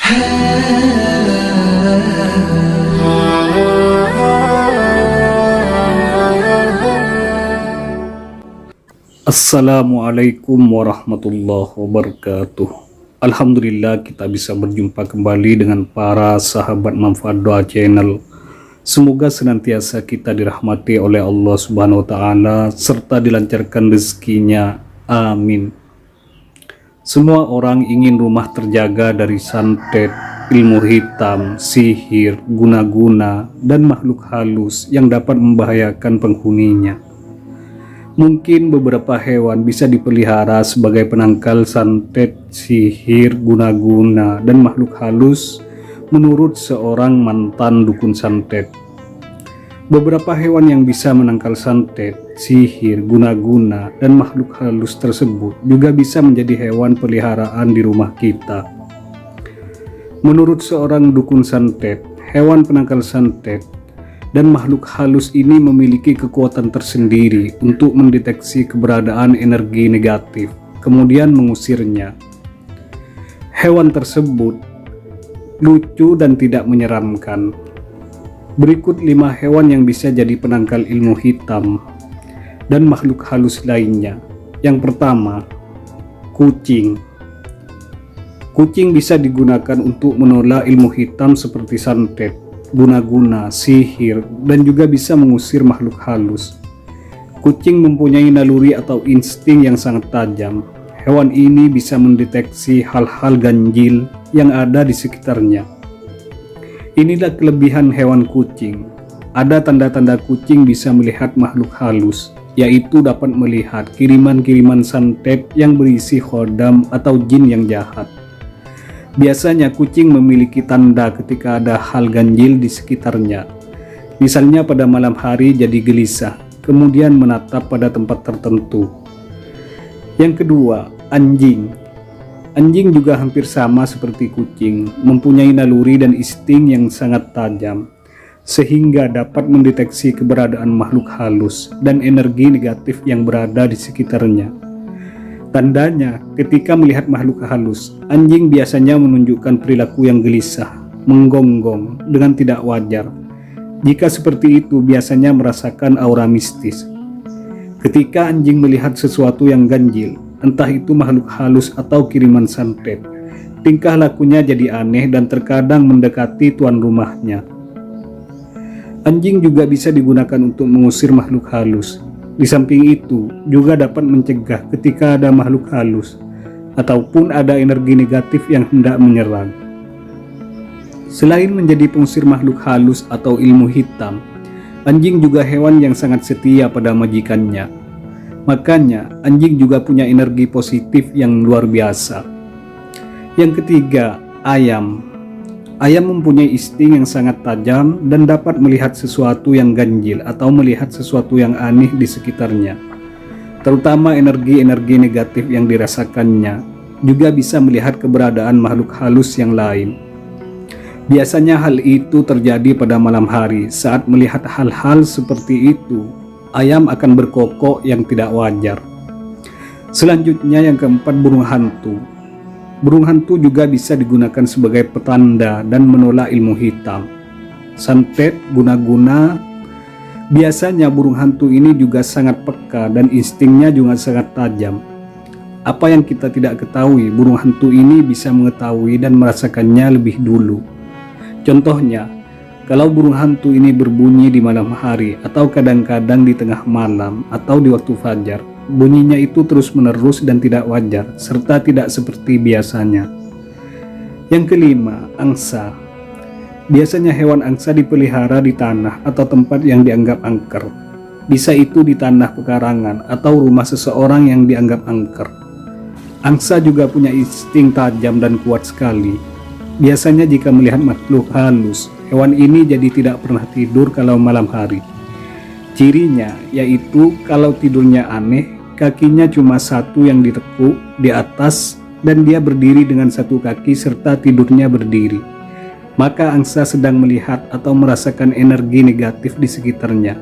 Assalamualaikum warahmatullahi wabarakatuh. Alhamdulillah kita bisa berjumpa kembali dengan para sahabat Manfaat Doa Channel. Semoga senantiasa kita dirahmati oleh Allah Subhanahu wa Ta'ala serta dilancarkan rezekinya. Amin. Semua orang ingin rumah terjaga dari santet, ilmu hitam, sihir, guna-guna, dan makhluk halus yang dapat membahayakan penghuninya. Mungkin beberapa hewan bisa dipelihara sebagai penangkal santet, sihir, guna-guna, dan makhluk halus menurut seorang mantan dukun santet. Beberapa hewan yang bisa menangkal santet, sihir, guna-guna, dan makhluk halus tersebut juga bisa menjadi hewan peliharaan di rumah kita. Menurut seorang dukun santet, hewan penangkal santet dan makhluk halus ini memiliki kekuatan tersendiri untuk mendeteksi keberadaan energi negatif, kemudian mengusirnya. Hewan tersebut lucu dan tidak menyeramkan. Berikut 5 hewan yang bisa jadi penangkal ilmu hitam dan makhluk halus lainnya. Yang pertama, kucing. Kucing bisa digunakan untuk menolak ilmu hitam seperti santet, guna-guna, sihir, dan juga bisa mengusir makhluk halus. Kucing mempunyai naluri atau insting yang sangat tajam. Hewan ini bisa mendeteksi hal-hal ganjil yang ada di sekitarnya. Inilah kelebihan hewan kucing. Ada tanda-tanda kucing bisa melihat makhluk halus, yaitu dapat melihat kiriman-kiriman santet yang berisi khodam atau jin yang jahat. Biasanya kucing memiliki tanda ketika ada hal ganjil di sekitarnya. Misalnya pada malam hari jadi gelisah, kemudian menatap pada tempat tertentu. Yang kedua, anjing. Anjing juga hampir sama seperti kucing, mempunyai naluri dan insting yang sangat tajam, sehingga dapat mendeteksi keberadaan makhluk halus dan energi negatif yang berada di sekitarnya. Tandanya, ketika melihat makhluk halus, anjing biasanya menunjukkan perilaku yang gelisah, menggonggong dengan tidak wajar. Jika seperti itu, biasanya merasakan aura mistis. Ketika anjing melihat sesuatu yang ganjil, entah itu makhluk halus atau kiriman santet, tingkah lakunya jadi aneh dan terkadang mendekati tuan rumahnya. Anjing juga bisa digunakan untuk mengusir makhluk halus. Di samping itu, juga dapat mencegah ketika ada makhluk halus ataupun ada energi negatif yang hendak menyerang. Selain menjadi pengusir makhluk halus atau ilmu hitam, anjing juga hewan yang sangat setia pada majikannya. Makanya, anjing juga punya energi positif yang luar biasa. Yang ketiga, ayam. Ayam mempunyai insting yang sangat tajam dan dapat melihat sesuatu yang ganjil atau melihat sesuatu yang aneh di sekitarnya. Terutama energi-energi negatif yang dirasakannya. Juga bisa melihat keberadaan makhluk halus yang lain. Biasanya hal itu terjadi pada malam hari. Saat melihat hal-hal seperti itu, ayam akan berkokok yang tidak wajar. Selanjutnya yang keempat, burung hantu. Burung hantu juga bisa digunakan sebagai petanda dan menolak ilmu hitam, santet, guna-guna. Biasanya burung hantu ini juga sangat peka dan instingnya juga sangat tajam. Apa yang kita tidak ketahui, burung hantu ini bisa mengetahui dan merasakannya lebih dulu. Contohnya, kalau burung hantu ini berbunyi di malam hari atau kadang-kadang di tengah malam atau di waktu fajar, bunyinya itu terus-menerus dan tidak wajar, serta tidak seperti biasanya. Yang kelima, angsa. Biasanya hewan angsa dipelihara di tanah atau tempat yang dianggap angker. Bisa itu di tanah pekarangan atau rumah seseorang yang dianggap angker. Angsa juga punya insting tajam dan kuat sekali. Biasanya jika melihat makhluk halus, hewan ini jadi tidak pernah tidur kalau malam hari. Cirinya yaitu kalau tidurnya aneh, kakinya cuma satu yang ditekuk di atas dan dia berdiri dengan satu kaki serta tidurnya berdiri. Maka angsa sedang melihat atau merasakan energi negatif di sekitarnya.